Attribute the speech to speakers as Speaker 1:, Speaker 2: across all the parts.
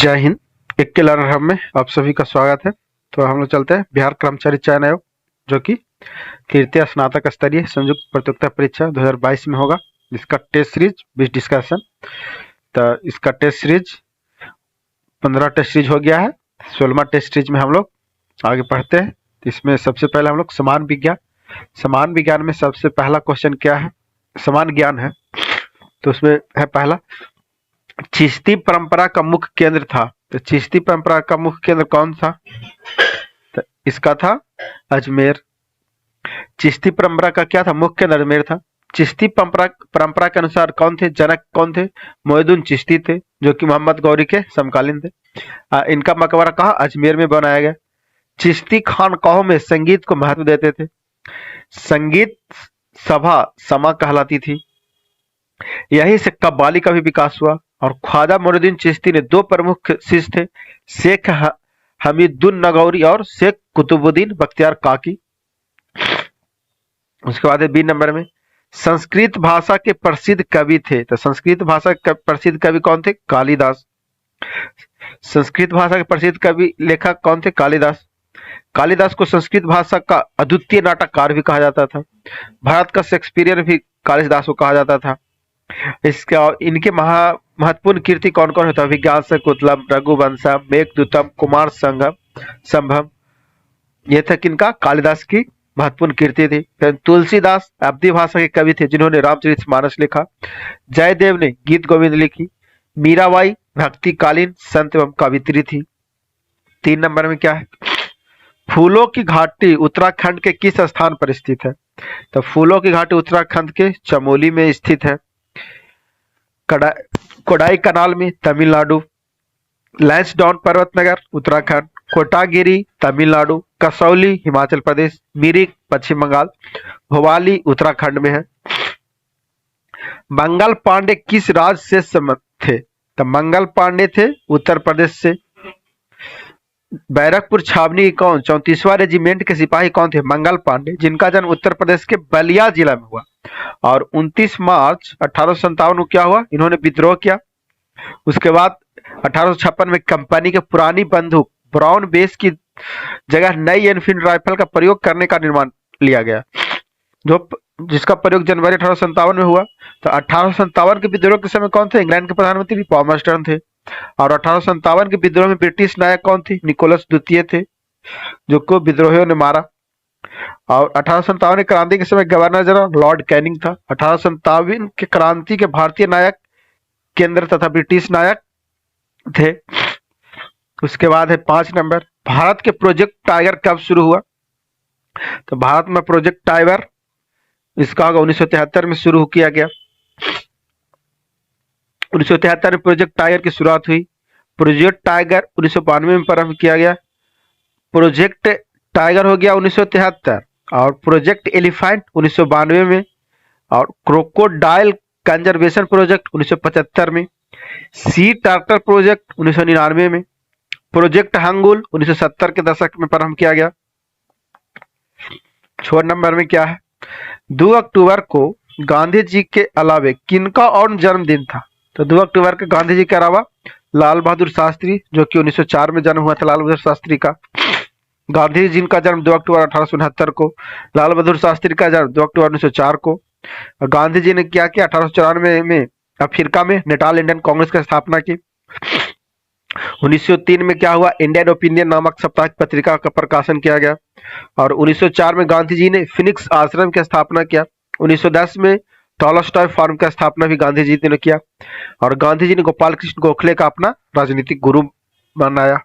Speaker 1: जय हिंद। एक के लर्नर हब में आप सभी का स्वागत है। तो हम लोग चलते हैं बिहार कर्मचारी चयन आयोग जो कि तृतीय स्नातक स्तरीय संयुक्त प्रतियोगिता परीक्षा 2022 में होगा, जिसका टेस्ट सीरीज 20 डिस्कशन। तो इसका टेस्ट सीरीज 15 टेस्ट सीरीज हो गया है। 16वां टेस्ट सीरीज में हम लोग आगे पढ़ते हैं। तो इसमें सबसे पहले हम लोग समान विज्ञान में सबसे पहला क्वेश्चन क्या है, समान ज्ञान है। तो उसमें है पहला, चिश्ती परंपरा का मुख्य केंद्र था। तो चिश्ती परंपरा का मुख्य केंद्र कौन था? तो इसका था अजमेर। चिश्ती परंपरा का क्या था? मुख्य केंद्र अजमेर था। चिश्ती परंपरा के अनुसार कौन थे? जनक कौन थे? मोहिउद्दीन चिश्ती थे, जो कि मोहम्मद गौरी के समकालीन थे। इनका मकबरा कहाँ? अजमेर में बनाया गया। चिश्ती खानकाहों में संगीत को महत्व देते थे। संगीत सभा समा कहलाती थी। यहीं से कव्वाली का भी विकास हुआ। और ख्वाजा मोइनुद्दीन चिश्ती ने दो प्रमुख शिष्य थे, शेख हमीदुन नगौरी और शेख कुतुबुद्दीन बख्तियार काकी। उसके बाद है बी नंबर में, संस्कृत भाषा के प्रसिद्ध कवि थे। तो संस्कृत भाषा के प्रसिद्ध कवि कौन थे? कालिदास। संस्कृत भाषा के प्रसिद्ध कवि लेखक कौन थे? कालिदास। कालिदास को संस्कृत भाषा का अद्वितीय नाटककार भी कहा जाता था। भारत का शेक्सपियर भी कालिदास को कहा जाता था। इनके महत्वपूर्ण कीर्ति कौन कौन होता है? विज्ञान शकुंतलम, रघुवंशम, मेघदूतम, कुमार संभव। ये तक इनका कालिदास की महत्वपूर्ण कीर्ति थी। फिर तुलसीदास अवधी भाषा के कवि थे, जिन्होंने रामचरितमानस लिखा। जयदेव ने गीत गोविंद लिखी। मीराबाई भक्तिकालीन संत एवं कवित्री थी। 3 नंबर में क्या है? फूलों की घाटी उत्तराखंड के किस स्थान पर स्थित है? तो फूलों की घाटी उत्तराखंड के चमोली में स्थित है। कोडाई कनाल में तमिलनाडु। लैंसडाउन पर्वतनगर उत्तराखंड। कोटागिरी तमिलनाडु। कसौली हिमाचल प्रदेश। मिरिक पश्चिम बंगाल। भोपाली उत्तराखंड में है। मंगल पांडे किस राज्य से संबंधित थे? तो मंगल पांडे थे उत्तर प्रदेश से। बैरकपुर छावनी की कौन 34वां रेजिमेंट के सिपाही कौन थे? मंगल पांडे, जिनका जन्म उत्तर प्रदेश के बलिया जिला में हुआ। और 29 मार्च 1857 को क्या हुआ? इन्होंने विद्रोह किया। उसके बाद 1856 में कंपनी के पुरानी बंदूक ब्राउन बेस की जगह नई एनफील्ड राइफल का प्रयोग करने का निर्माण लिया गया, जिसका प्रयोग जनवरी 1857 में हुआ। तो 1857 के विद्रोह के समय कौन थे? इंग्लैंड के प्रधानमंत्री पॉमर्स्टन थे। और 1857 के विद्रोह में ब्रिटिश नायक कौन थे? निकोलस द्वितीय थे, जो को विद्रोहियों ने मारा। और 1857 के क्रांति के समय गवर्नर जनरल लॉर्ड कैनिंग था। 1857 के क्रांति के भारतीय नायक केंद्र तथा ब्रिटिश नायक थे। उसके बाद है 5 नंबर, भारत के प्रोजेक्ट टाइगर कब शुरू हुआ? तो भारत में प्रोजेक्ट टाइगर इसका 1973 में शुरू किया गया। 1973 में प्रोजेक्ट टाइगर की शुरुआत हुई। प्रोजेक्ट टाइगर 1992 में प्रारंभ किया गया। प्रोजेक्ट टाइगर हो गया 1973 और प्रोजेक्ट एलिफेंट 1992 में और क्रोकोडाइल कंजर्वेशन प्रोजेक्ट 1975 में। सी टार्टर प्रोजेक्ट 1999 में। प्रोजेक्ट हंगुल 1970 के दशक में प्रारंभ किया गया। 6 नंबर में क्या है? 2 अक्टूबर को गांधी जी के अलावे किनका और जन्मदिन था? तो 2 अक्टूबर के गांधी जी के अलावा लाल बहादुर शास्त्री, जो कि 1904 में जन्म हुआ था लाल बहादुर शास्त्री का। गांधी जी का जन्म 2 अक्टूबर 1869 को, लाल बहादुर शास्त्री का जन्म 2 अक्टूबर 1904 को। गांधी जी ने क्या किया? 1894 में अफ्रीका में नेटाल इंडियन कांग्रेस की स्थापना की। 1903 में क्या हुआ? इंडियन ओपिनियन नामक साप्ताहिक पत्रिका का प्रकाशन किया गया। और 1904 में गांधी जी ने फिनिक्स आश्रम की स्थापना किया। 1910 में टॉलस्टॉय फार्म की स्थापना भी गांधी जी ने किया। और गांधी जी ने गोपाल कृष्ण गोखले का अपना राजनीतिक गुरु बनाया।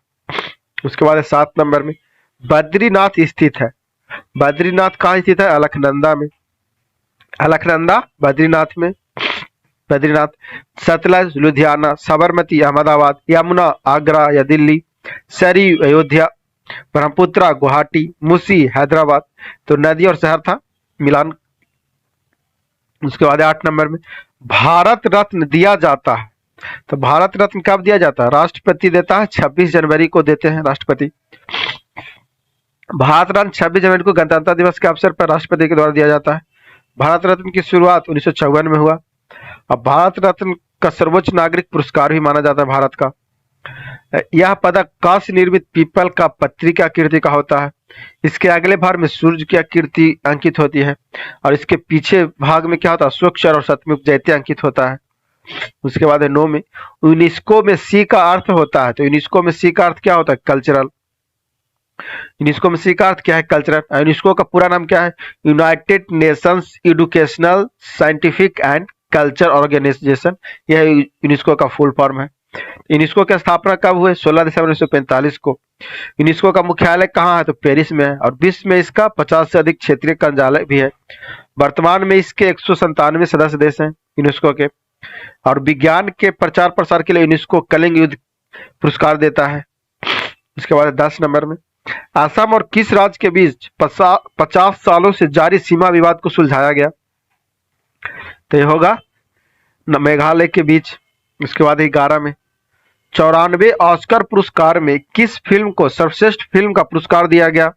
Speaker 1: उसके बाद 7 नंबर में, बद्रीनाथ स्थित है। बद्रीनाथ कहाँ स्थित है? अलकनंदा में। अलकनंदा बद्रीनाथ में। बद्रीनाथ सतलज लुधियाना, साबरमती अहमदाबाद, यमुना आगरा या दिल्ली, सरयू अयोध्या, ब्रह्मपुत्रा गुवाहाटी, मूसी हैदराबाद। तो नदी और शहर था मिलान। उसके बाद 8 नंबर में, भारत रत्न दिया जाता है। तो भारत रत्न कब दिया जाता है? राष्ट्रपति देता है, 26 जनवरी को देते हैं राष्ट्रपति। भारत रत्न 26 जनवरी को गणतंत्र दिवस के अवसर पर राष्ट्रपति के द्वारा दिया जाता है। भारत रत्न की शुरुआत 1954 में हुआ। अब भारत रत्न का सर्वोच्च नागरिक पुरस्कार भी माना जाता है भारत का। यह पदक कांस्य निर्मित पीपल का पत्री की आकृति का होता है। इसके अगले भाग में सूर्य की आकृति अंकित होती है और इसके पीछे भाग में क्या होता है, स्वक्षर और शतमुख जयते अंकित होता है। उसके बाद है 9 में, यूनेस्को में सी का अर्थ होता है। तो यूनेस्को में सी का अर्थ क्या होता है, कल्चरल। यूनेस्को में सी का अर्थ क्या है, कल्चरल। यूनेस्को का पूरा नाम क्या है, United Nations Educational Scientific and Culture Organization. यह यूनेस्को का फुल फॉर्म है। यूनेस्को की स्थापना कब हुई, 16 दिसंबर 1945 को। यूनेस्को का मुख्यालय कहाँ है, तो पेरिस में है और विश्व में इसका 50 से अधिक क्षेत्रीय कार्यालय भी है। वर्तमान में इसके 197 सदस्य देश हैं यूनेस्को के। और विज्ञान के प्रचार प्रसार के लिए यूनेस्को कलिंग युद्ध पुरस्कार देता है। उसके बाद 10 नंबर में, असम और किस राज्य के बीच 50 सालों से जारी सीमा विवाद को सुलझाया गया, तो यह होगा मेघालय के बीच। उसके बाद 11 में, 94 ऑस्कर पुरस्कार में किस फिल्म को सर्वश्रेष्ठ फिल्म का पुरस्कार दिया गया,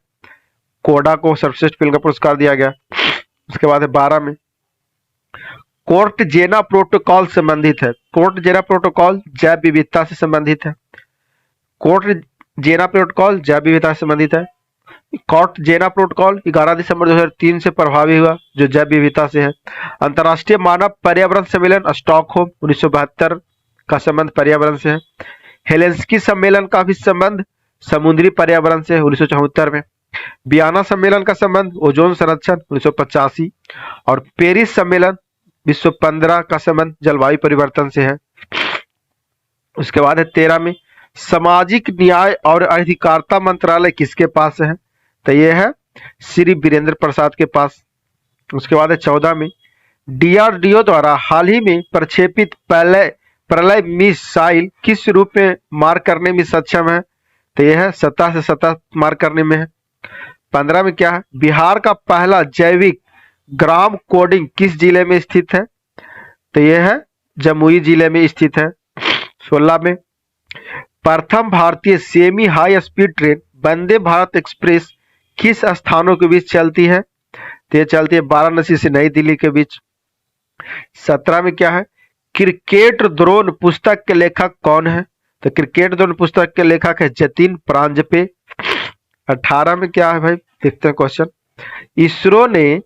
Speaker 1: कोडा को सर्वश्रेष्ठ फिल्म का पुरस्कार दिया गया। उसके बाद 12 में, कोर्ट जेना प्रोटोकॉल संबंधित है। कोर्ट जेना प्रोटोकॉल जैव विविधता से संबंधित है। कोर्ट जेना प्रोटोकॉल जैव विविधता से संबंधित है। कोर्ट जेना प्रोटोकॉल 11 दिसंबर 2003 से प्रभावी हुआ, जो जैव विविधता से है। अंतर्राष्ट्रीय मानव पर्यावरण सम्मेलन स्टॉकहोम 1972 का संबंध पर्यावरण से है। हेलेंस्की सम्मेलन का भी संबंध समुद्री पर्यावरण से 1974 में। वियना सम्मेलन का संबंध ओजोन संरक्षण 1985 और पेरिस सम्मेलन 2015 का संबंध जलवायु परिवर्तन से है। उसके बाद है 13 में, सामाजिक न्याय और अधिकारिता मंत्रालय किसके पास है, तो ये है श्री वीरेंद्र प्रसाद के पास। उसके बाद है 14 में, डीआरडीओ द्वारा हाल ही में प्रक्षेपित प्रलय मिसाइल किस रूप में मार करने में सक्षम है, तो यह है सतह से सतह मार करने में है। 15 में क्या है, बिहार का पहला जैविक ग्राम कोडिंग किस जिले में स्थित है, तो यह है जमुई जिले में स्थित है। 16 में, प्रथम भारतीय semi high speed train Vande Bharat express किस स्थानों के बीच चलती है, तो यह चलती है वाराणसी से नई दिल्ली के बीच। 17 में क्या है, क्रिकेट द्रोण पुस्तक के लेखक कौन है, तो क्रिकेट द्रोण पुस्तक के लेखक है जतिन प्रांजपे। 18 में क्या है भाई, देखते हैं क्वेश्चन। इसरो ने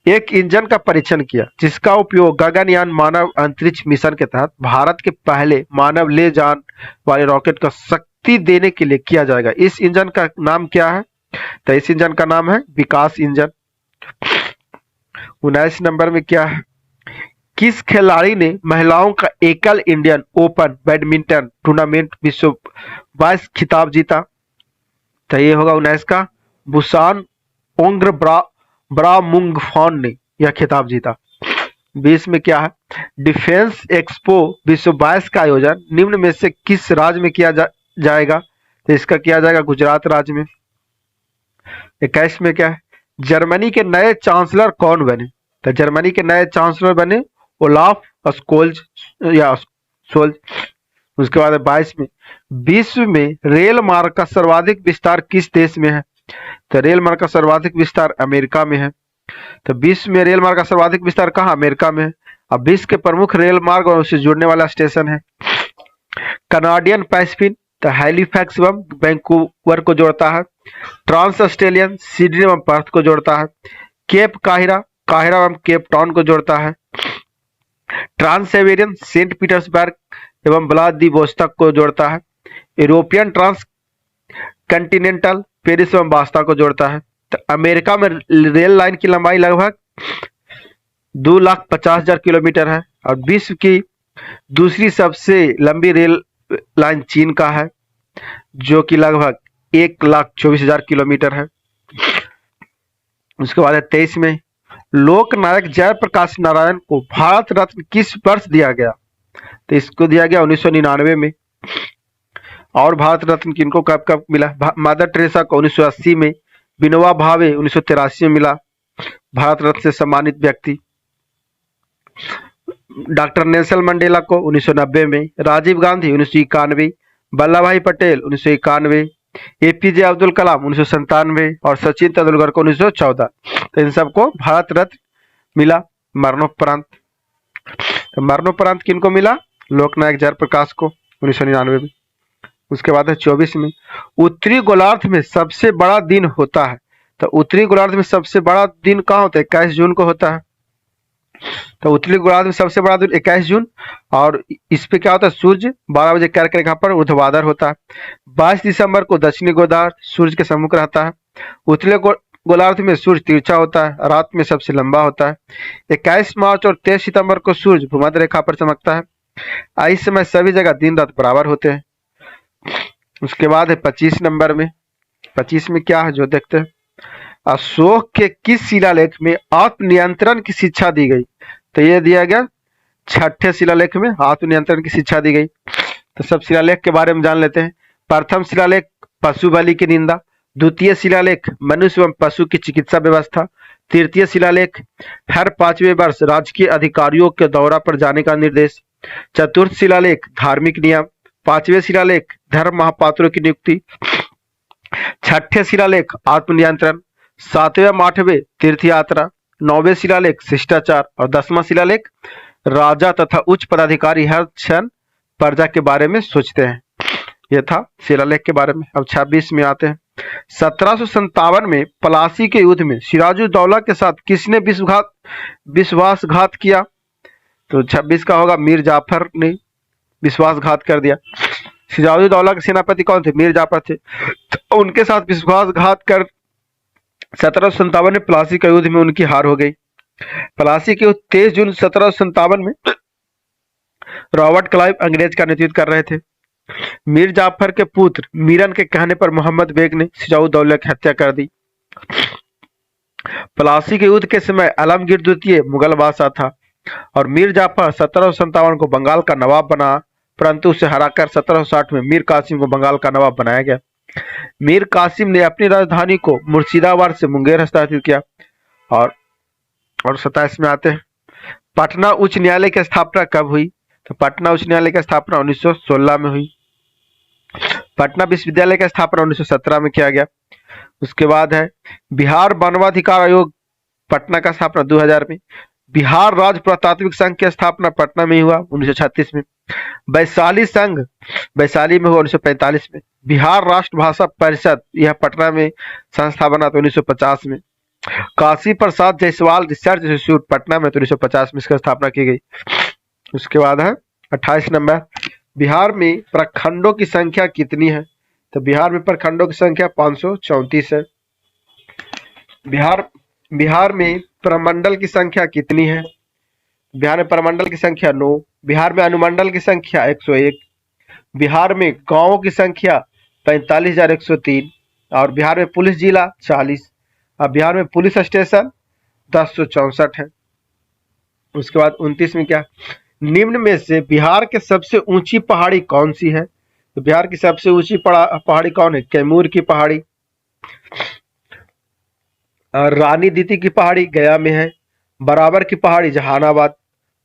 Speaker 1: एक इंजन का परीक्षण किया जिसका उपयोग गगनयान मानव अंतरिक्ष मिशन के तहत भारत के पहले मानव ले जाने वाले रॉकेट को शक्ति देने के लिए किया जाएगा। इस इंजन का नाम क्या है, तो इस इंजन का नाम है विकास इंजन। 19 नंबर में क्या है, किस खिलाड़ी ने महिलाओं का एकल इंडियन ओपन बैडमिंटन टूर्नामेंट 2022 खिताब जीता, तो ये होगा 19 का बुसान ओंग्र ब्रामुंगफॉन ने यह खिताब जीता। 20 में क्या है, डिफेंस एक्सपो 2022 का आयोजन निम्न में से किस राज्य में किया जाएगा, तो इसका किया जाएगा गुजरात राज्य में। 21 में क्या है, जर्मनी के नए चांसलर कौन बने, तो जर्मनी के नए चांसलर बने ओलाफ स्कोल्ज या सोल्ज। उसके बाद 22 में, विश्व में रेल मार्ग का सर्वाधिक विस्तार किस देश में है, तो रेल मार्ग का सर्वाधिक विस्तार अमेरिका में है। तो विश्व में रेल मार्ग का सर्वाधिक विस्तार कहाँ, अमेरिका में है। अब विश्व के प्रमुख रेल मार्ग और उसे जुड़ने वाला स्टेशन है कनाडियन पैसिफिक, तो हैलिफैक्स एवं वैंकूवर को जोड़ता है। ट्रांस ऑस्ट्रेलियन सिडनी एवं पर्थ को जोड़ता है। केप काहिरा एवं केप टाउन को जोड़ता है। ट्रांस साइबेरियन सेंट पीटर्सबर्ग एवं व्लादिवोस्तोक को जोड़ता है। यूरोपियन ट्रांस कंटिनेंटल पेरिस एवं बास्ता को जोड़ता है। तो अमेरिका में रेल लाइन की लंबाई लगभग 2,50,000 किलोमीटर है और विश्व की दूसरी सबसे लंबी रेल लाइन चीन का है जो कि लगभग 1,24,000 किलोमीटर है। उसके बाद 23 में, लोकनायक जयप्रकाश नारायण को भारत रत्न किस वर्ष दिया गया, तो इसको दिया गया 1999 में। और भारत रत्न किनको कब कब मिला, मदर टेरेसा को 1980 में, विनोबा भावे 1983 में मिला भारत रत्न से सम्मानित व्यक्ति। डॉक्टर नेल्सन मंडेला को 1990 में, राजीव गांधी 1991, वल्लभ भाई पटेल 1991, एपीजे अब्दुल कलाम 1997 और सचिन तेंदुलकर को 1914। तो इन सबको भारत रत्न मिला मरणोपरांत। तो मरणोपरांत किनको मिला, लोकनायक जयप्रकाश को 1999 में। उसके बाद है 24 में, उत्तरी गोलार्ध में सबसे बड़ा दिन होता है। तो उत्तरी गोलार्ध में सबसे बड़ा दिन कहाँ होता है? 21 जून को होता है। तो उत्तरी गोलार्ध में सबसे बड़ा दिन 21 जून। और इस पे क्या होता है? सूर्य 12 बजे कर्क रेखा पर ऊर्ध्वाधर होता है। 22 दिसंबर को दक्षिणी गोलार्ध सूर्य के सम्मुख रहता है। उत्तरी गोलार्ध में सूर्य तिरछा होता है, रात में सबसे लंबा होता है। 21 मार्च और 23 सितंबर को सूर्य भूमध्य रेखा पर चमकता है। इस समय सभी जगह दिन रात बराबर होते हैं। उसके बाद है 25 नंबर में। 25 में क्या है जो देखते हैं? अशोक के किस शिलालेख में आत्मनियंत्रण की शिक्षा दी गई? तो ये दिया गया 6ठे शिलालेख में आत्मनियंत्रण की शिक्षा दी गई। तो सब शिलालेख के बारे में जान लेते हैं। प्रथम शिलालेख पशु बलि की निंदा। द्वितीय शिलालेख मनुष्य एवं पशु की चिकित्सा व्यवस्था। तृतीय शिलालेख हर 5वें वर्ष राजकीय अधिकारियों के दौरा पर जाने का निर्देश। चतुर्थ शिलालेख धार्मिक नियम। 5वें शिलालेख धर्म महापात्रों की नियुक्ति। 6ठे शिलालेख आत्मनियंत्रण। 7वें 8वें तीर्थ यात्रा। 9वें शिलालेख शिष्टाचार। और 10वां शिलालेख राजा तथा उच्च पदाधिकारी हर क्षण प्रजा के बारे में सोचते हैं। यह था शिलालेख के बारे में। अब 26 में आते हैं। 1757 में पलासी के युद्ध में सिराजुद्दौला के साथ किसने विश्वासघात किया? तो 26 का होगा मीर जाफर ने विश्वासघात कर दिया। सिराजुद्दौला के सेनापति कौन थे? मीर जाफर थे। तो उनके साथ विश्वासघात कर 1757 में पलासी के युद्ध में उनकी हार हो गई। पलासी के युद्ध 23 जून 1757 में रॉबर्ट क्लाइव अंग्रेज का नेतृत्व कर रहे थे। मीर जाफर के पुत्र मीरन के कहने पर मोहम्मद बेग ने सिराजुद्दौला की हत्या कर दी। पलासी के युद्ध के समय आलमगीर द्वितीय मुगल बादशाह था और मीर जाफर 1757 को बंगाल का नवाब बना, परंतु उसे हराकर 1760 में मीर कासिम को बंगाल का नवाब बनाया गया। मीर कासिम ने अपनी राजधानी को मुर्शिदाबाद से मुंगेर हस्तांतरित किया। और 27 में आते हैं। पटना उच्च न्यायालय की स्थापना कब हुई? तो पटना उच्च न्यायालय की स्थापना 1916 में हुई। पटना विश्वविद्यालय की स्थापना 1917 में किया गया। उसके बाद है बिहार मानवाधिकार आयोग, पटना का स्थापना 2000 में। बिहार राज्य पुरातात्विक संघ की स्थापना पटना में हुआ 1936 में। वैशाली संघ वैशाली में हुआ 1945 में। बिहार राष्ट्र भाषा परिषद यह पटना में संस्था बना तो 1950 में। काशी प्रसाद जायसवाल रिसर्च इंस्टीट्यूट पटना में तो 1950 में इसकी स्थापना की गई। उसके बाद है 28 नंबर। बिहार में प्रखंडों की संख्या कितनी है? तो बिहार में प्रखंडों की संख्या 534 है। बिहार में प्रमंडल की संख्या कितनी है? बिहार में प्रमंडल की संख्या 9। बिहार में अनुमंडल की संख्या 101। बिहार में गांवों की संख्या 45,103 और बिहार में पुलिस जिला 40। अब बिहार में पुलिस स्टेशन 1064 है। उसके बाद 29 में क्या? निम्न में से बिहार के सबसे ऊंची पहाड़ी कौन सी है? तो बिहार की सबसे ऊंची पहाड़ी कौन है? कैमूर की पहाड़ी। रानी दीदी की पहाड़ी गया में है। बराबर की पहाड़ी जहानाबाद।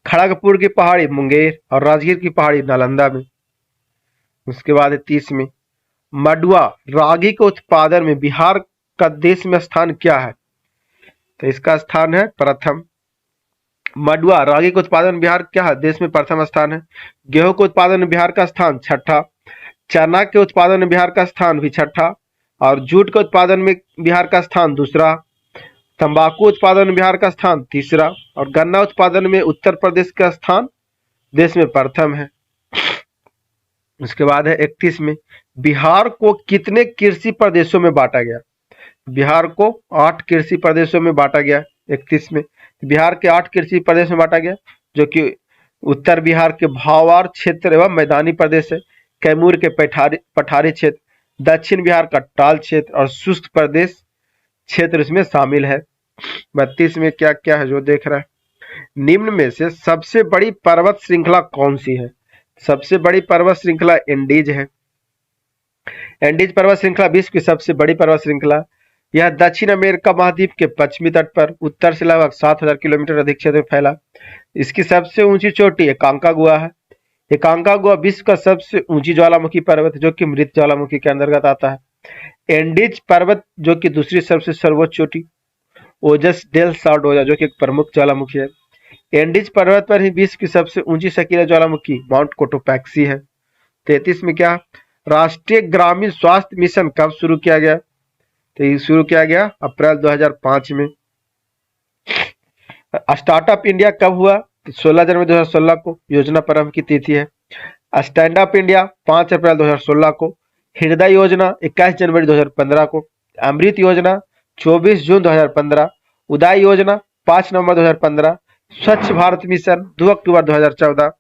Speaker 1: खड़गपुर की पहाड़ी मुंगेर और राजगीर की पहाड़ी नालंदा में। उसके बाद 30 में मडुआ रागी के उत्पादन में बिहार का देश में स्थान क्या है? तो इसका स्थान है प्रथम। मडुआ रागी के उत्पादन में बिहार क्या है? देश में प्रथम स्थान है। गेहूं के उत्पादन में बिहार का स्थान 6ठा। चना के उत्पादन में बिहार का स्थान भी 6ठा और जूट के उत्पादन में बिहार का स्थान 2रा। तंबाकू उत्पादन में बिहार का स्थान 3रा और गन्ना उत्पादन में उत्तर प्रदेश का स्थान देश में प्रथम है। उसके बाद है 31 में बिहार को कितने कृषि प्रदेशों में बांटा गया? बिहार को 8 कृषि प्रदेशों में बांटा गया। 31 में बिहार के 8 कृषि प्रदेश में बांटा गया, जो कि उत्तर बिहार के भावार क्षेत्र एवं मैदानी प्रदेश है। कैमूर के पठारी क्षेत्र, दक्षिण बिहार का टाल क्षेत्र और शुष्क प्रदेश क्षेत्र इसमें शामिल है। 32 में क्या क्या है जो देख रहा है? निम्न में से सबसे बड़ी पर्वत श्रृंखला कौन सी है? सबसे बड़ी पर्वत श्रृंखला एंडीज है। एंडीज पर्वत श्रृंखला विश्व की सबसे बड़ी पर्वत श्रृंखला। यह दक्षिण अमेरिका महाद्वीप के पश्चिमी तट पर उत्तर से लगभग 7000 किलोमीटर अधिक क्षेत्र में फैला। इसकी सबसे ऊंची चोटी एकांकागुआ है। एकांकागुआ विश्व का सबसे ऊंची ज्वालामुखी पर्वत जो कि मृत ज्वालामुखी के अंतर्गत आता है। एंडीज पर्वत जो कि दूसरी सबसे सर्वोच्च चोटी ओजस डेल सार्डोजा जो कि एक प्रमुख ज्वालामुखी है। एंडीज पर्वत पर ही विश्व की सबसे ऊंची शकीला ज्वालामुखी माउंट कोटोपैक्सी है। 33 में क्या? राष्ट्रीय ग्रामीण स्वास्थ्य मिशन कब शुरू किया गया? तो ये शुरू किया गया अप्रैल 2005 में। स्टार्टअप इंडिया कब हुआ? तो 16 जनवरी 2016 को योजना प्रारंभ की तिथि है। स्टैंड अप इंडिया 5 अप्रैल 2016 को। हृदय योजना 21 जनवरी 2015 को। अमृत योजना 24 जून 2015। उदय योजना 5 नवंबर 2015। स्वच्छ भारत मिशन 2 अक्टूबर 2014।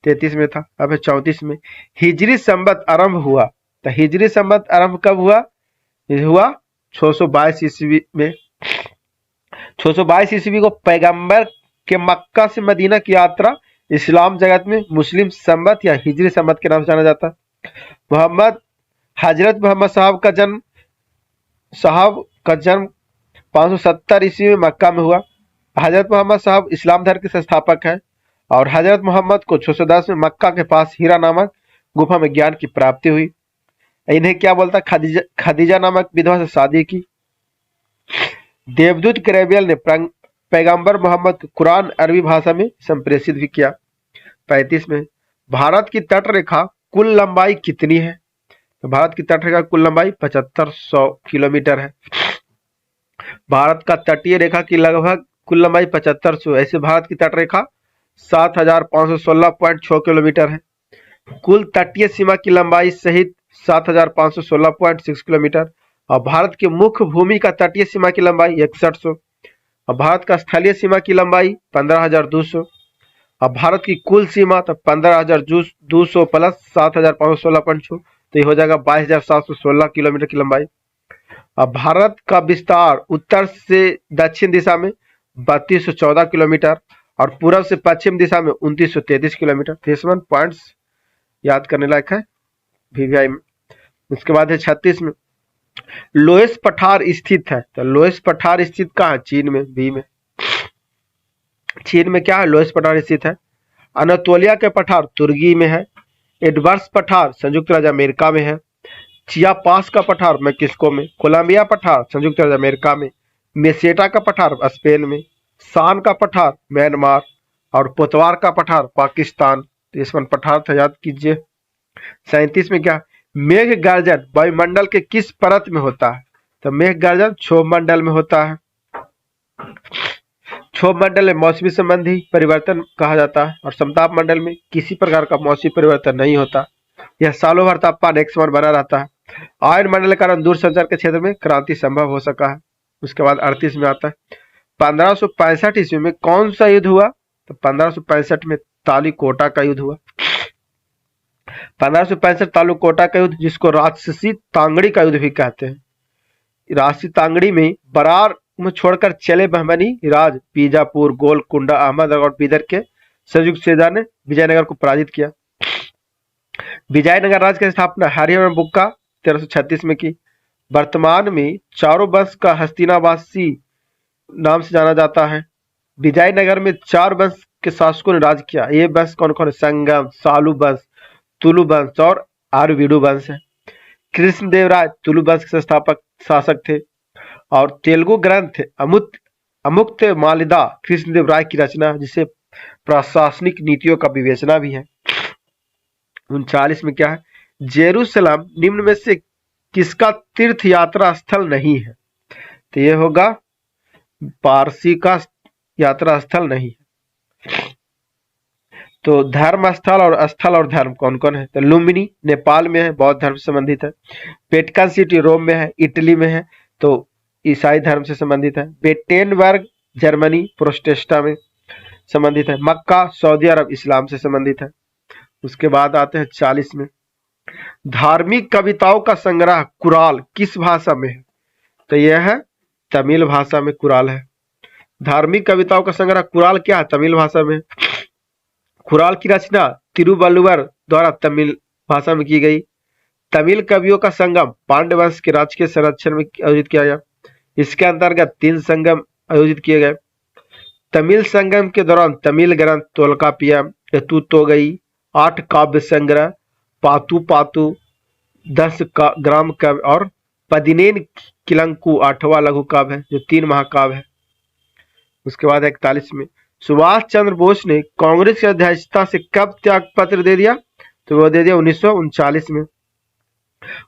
Speaker 1: 33 में था, अब है 34 में। हिजरी संवत आरंभ हुआ, तो हिजरी संवत आरंभ कब हुआ? ये हुआ 622 ईस्वी में। 622 ईस्वी को पैगंबर के मक्का से मदीना की यात्रा इस्लाम जगत में मुस्लिम संवत या हिजरी संवत के नाम से जाना जाता है। हजरत मोहम्मद साहब का जन्म 570 ईस्वी में मक्का में हुआ। हजरत मोहम्मद साहब इस्लाम धर्म के संस्थापक है और हजरत मोहम्मद को 610 में मक्का के पास हीरा नामक गुफा में ज्ञान की प्राप्ति हुई। इन्हें क्या बोलता? खदीजा नामक विधवा से शादी की। देवदूत गैब्रियल ने पैगंबर मोहम्मद को कुरान अरबी भाषा में संप्रेषित भी किया। 35 में भारत की तट रेखा कुल लंबाई कितनी है? तो भारत की तट रेखा कुल लंबाई 7500 किलोमीटर है। भारत का तटीय रेखा की लगभग कुल लंबाई 7500। ऐसे भारत की तट रेखा 7516.6 किलोमीटर है। कुल तटीय सीमा की लंबाई सहित 7516.6 किलोमीटर। और भारत की मुख्य भूमि का तटीय सीमा की लंबाई 6100। और भारत का स्थलीय सीमा की लंबाई 15200। और भारत की कुल सीमा तो 15200 प्लस 7516.6, तो ये हो जाएगा 22716 किलोमीटर की लंबाई। अब भारत का विस्तार उत्तर से दक्षिण दिशा में 3214 किलोमीटर और पूर्व से पश्चिम दिशा में 2933 किलोमीटर। 31 पॉइंट्स याद करने लायक है VVI में। उसके बाद है 36 में लोएस पठार स्थित है। तो लोएस पठार स्थित कहाँ है? चीन में, बी में। चीन में क्या है? लोएस पठार स्थित है। अनातोलिया के पठार तुर्की में है। एडवर्स पठार संयुक्त राज्य अमेरिका में है। चिया पास का पठार मैक्सिको में। कोलंबिया पठार संयुक्त राज्य अमेरिका में। मेसेटा का पठार स्पेन में। सान का पठार म्यांमार और पोतवार का पठार पाकिस्तान। तो इस पर पठार था, याद कीजिए। 37 में क्या? मेघ गर्जन वायुमंडल के किस परत में होता है? तो मेघ गर्जन क्षोभ मंडल में होता है। क्षोभ मंडल में मौसमी संबंधी परिवर्तन कहा जाता है और समताप मंडल में किसी प्रकार का मौसमी परिवर्तन नहीं होता। यह सालों भर तापमान एक समान बना रहता है। आयन मंडल के कारण दूर संचार के क्षेत्र में क्रांति संभव हो सका है। उसके बाद 38 में आता है 1565 ईस्वी में कौन सा युद्ध हुआ? तो 1565 में तालीकोटा का युद्ध हुआ। 1565 तालुकोटा का युद्ध, जिसको राजसी तांगड़ी का युद्ध भी कहते हैं। राजसी तांगड़ी में बरार में छोड़कर चले बहमनी राज बीजापुर, गोलकुंडा, अहमदनगर और बीदर के संयुक्त सेना ने विजयनगर को पराजित किया। विजयनगर राज्य की स्थापना हरिहर बुक्का 1336 में की। वर्तमान में चारों वंश का हस्तिनावासी नाम से जाना जाता है। विजयनगर में 4 वंश के शासकों ने राज किया। ये वंश कौन कौन है? संगम, सालू वंश, तुलु वंश और आरवीडु वंश है। कृष्णदेवराय तुलु वंश के संस्थापक शासक थे और तेलुगु ग्रंथ अमुक्त मालिदा कृष्णदेव राय की रचना, जिसे प्रशासनिक नीतियों का विवेचना भी है। 39 में क्या है? जेरूसलम निम्न में से किसका तीर्थ यात्रा स्थल नहीं है? तो ये होगा पारसी का यात्रा स्थल नहीं है। तो धर्म स्थल और धर्म कौन कौन है? तो लुम्बिनी नेपाल में है, बौद्ध धर्म से संबंधित है। वेटिकन सिटी रोम में है, इटली में है, तो ईसाई धर्म से संबंधित है। बेटेनबर्ग जर्मनी प्रोटेस्टा में संबंधित है। मक्का सऊदी अरब इस्लाम से संबंधित है। उसके बाद आते हैं 40 में धार्मिक कविताओं का संग्रह कुराल किस भाषा में है? तो यह है तमिल भाषा में कुराल है। धार्मिक कविताओं का संग्रह कुराल क्या है? तमिल भाषा में। कुराल की रचना तिरुवल्लुवर द्वारा तमिल भाषा में की गई। तमिल कवियों का संगम पांड्य वंश के राजकीय संरक्षण में आयोजित किया गया। इसके अंतर्गत 3 संगम आयोजित किए गए। तमिल संगम के दौरान तमिल ग्रंथ तोलकापियम, एतुतोगई, 8 काव्य संग्रह, पातु पातु, 10 ग्राम काव्य और पदिनेन किलंकु 8वां लघु काव्य है, जो 3 महाकाव्य है। उसके बाद 41 में सुभाष चंद्र बोस ने कांग्रेस की अध्यक्षता से कब त्याग पत्र दे दिया? तो वो दे दिया 1939 में।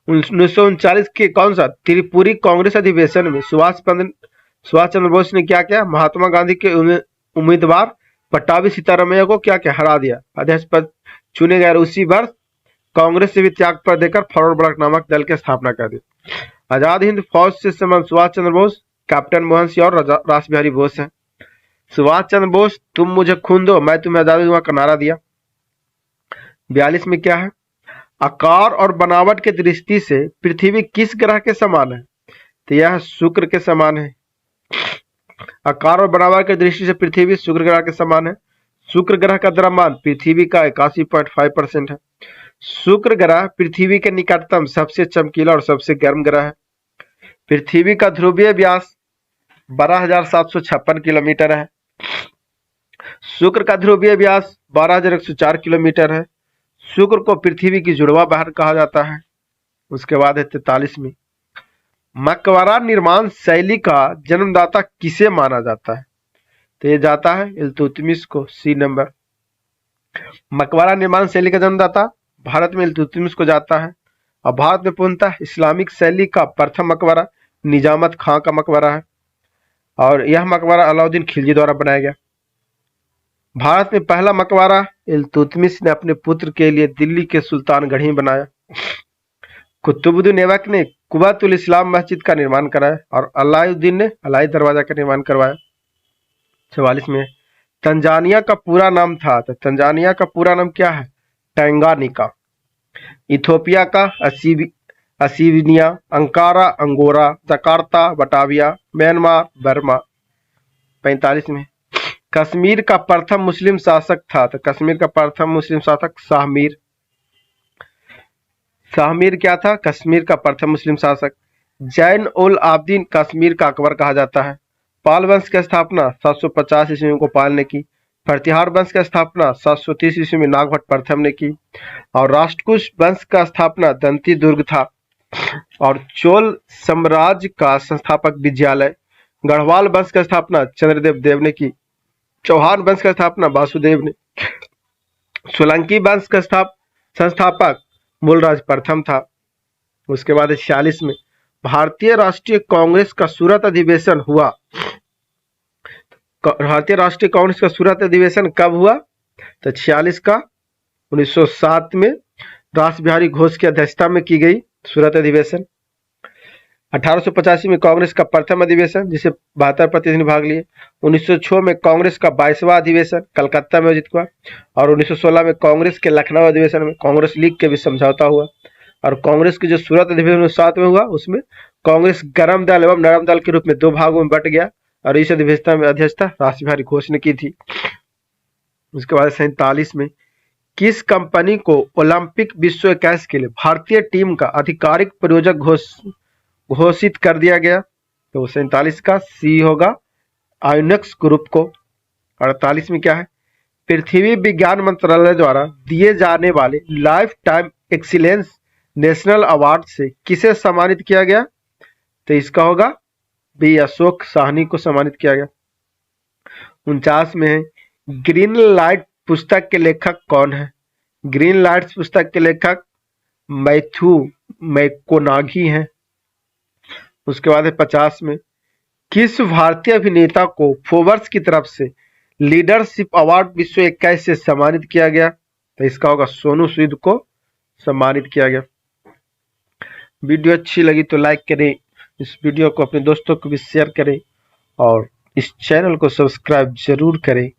Speaker 1: 1939 के कौन सा त्रिपुरी कांग्रेस अधिवेशन में सुभाष चंद्र बोस ने क्या किया? महात्मा गांधी के उम्मीदवार पट्टाभी सीतारामैया को क्या क्या हरा दिया, अध्यक्ष पद चुने गए। उसी वर्ष कांग्रेस से भी त्याग पर देकर फॉरवर्ड ब्लॉक नामक दल की स्थापना कर दी। आजाद हिंद फौज से संबंध सुभाष चंद्र बोस, कैप्टन मोहन सिंह और रास बिहारी बोस हैं। सुभाष चंद्र बोस तुम मुझे खून दो मैं तुम्हें आजादी दूंगा का नारा दिया। 42 में क्या है? आकार और बनावट की दृष्टि से पृथ्वी किस ग्रह के समान है? तो यह शुक्र के समान है। आकार और बनावट की दृष्टि से पृथ्वी शुक्र ग्रह के समान है। शुक्र ग्रह का द्रव्यमान पृथ्वी का 81.5% है। शुक्र ग्रह पृथ्वी के निकटतम सबसे चमकीला और सबसे गर्म ग्रह है। पृथ्वी का ध्रुवीय व्यास 12,756 किलोमीटर है। शुक्र का ध्रुवीय व्यास 12,104 किलोमीटर है। शुक्र को पृथ्वी की जुड़वा बहन कहा जाता है। उसके बाद है 43 में, मकबरा निर्माण शैली का जन्मदाता किसे माना जाता है? तो ये जाता है इल्तुतमिश को। C number. मकबरा निर्माण शैली का जन्मदाता भारत में इल्तुतमिश को जाता है। और भारत में पूर्णतः इस्लामिक शैली का प्रथम मकबरा निजामत खां का मकबरा है और यह मकबरा अलाउद्दीन खिलजी द्वारा बनाया गया। भारत में पहला मकबरा इल्तुतमिश ने अपने पुत्र के लिए दिल्ली के सुल्तानगढ़ में बनाया। कुतुबुद्दीन ऐबक ने कुबतुल इस्लाम मस्जिद का निर्माण कराया और अलाउद्दीन ने अलाई दरवाजा का निर्माण करवाया। 44 में, तंजानिया का पूरा नाम था, तो तंजानिया का पूरा नाम क्या है? टैंगानिका। इथोपिया का Abyssinia, Ankara Angora, Jakarta Batavia, Myanmar Burma. 45 में, कश्मीर का प्रथम मुस्लिम शासक था, तो कश्मीर का प्रथम मुस्लिम शासक शाहमीर। शाहमीर क्या था? कश्मीर का प्रथम मुस्लिम शासक। जैन उल आबदीन कश्मीर का अकबर कहा जाता है। पाल वंश की स्थापना 750 ईस्वी में गोपाल ने की। प्रतिहार वंश की स्थापना 730 ईस्वी में नागभट्ट प्रथम ने की और राष्ट्रकूट वंश का स्थापना दंती दुर्ग था। और चोल साम्राज्य का संस्थापक विजयालय। गढ़वाल वंश की स्थापना चंद्रदेव देव ने की। चौहान वंश का स्थापना वासुदेव ने। सोलंकी वंश का संस्थापक मूलराज प्रथम था। उसके बाद 46 में, भारतीय राष्ट्रीय कांग्रेस का सूरत अधिवेशन हुआ। भारतीय राष्ट्रीय कांग्रेस का सूरत अधिवेशन कब हुआ? तो 46 का 1907 में रास बिहारी घोष की अध्यक्षता में की गई सूरत अधिवेशन। 1885 में कांग्रेस का प्रथम अधिवेशन जिसे 72 प्रतिनिधि भाग लिए। 1906 में कांग्रेस का 22वां अधिवेशन कलकत्ता में आयोजित हुआ और 1916 में कांग्रेस के लखनऊ अधिवेशन में कांग्रेस लीग के भी समझौता हुआ। और कांग्रेस की जो सूरत अधिवेशन 1907 में हुआ उसमें कांग्रेस गर्म दल एवं नरम दल के रूप में दो भागों में बट गया और इस अधिवेशन में अध्यक्षता रास बिहारी घोष ने की थी। उसके बाद 47 में, किस कंपनी को ओलंपिक विश्व 21 के लिए भारतीय टीम का आधिकारिक प्रायोजक घोषित कर दिया गया? तो 47 का सी होगा, आयोनिक्स ग्रुप को। 48 में क्या है? पृथ्वी विज्ञान मंत्रालय द्वारा दिए जाने वाले life time excellence national award से किसे सम्मानित किया गया? तो इसका होगा बी अशोक साहनी को सम्मानित किया गया। 49 में है, ग्रीन लाइट पुस्तक के लेखक कौन है? ग्रीन लाइट्स पुस्तक के लेखक मैथ्यू मैकोनागी हैं। उसके बाद है 50 में, किस भारतीय अभिनेता को फोर्ब्स की तरफ से लीडरशिप अवार्ड विश्व 21 से सम्मानित किया गया? तो इसका होगा सोनू सूद को सम्मानित किया गया। वीडियो अच्छी लगी तो लाइक करें, इस वीडियो को अपने दोस्तों को भी शेयर करें और इस चैनल को सब्सक्राइब जरूर करें।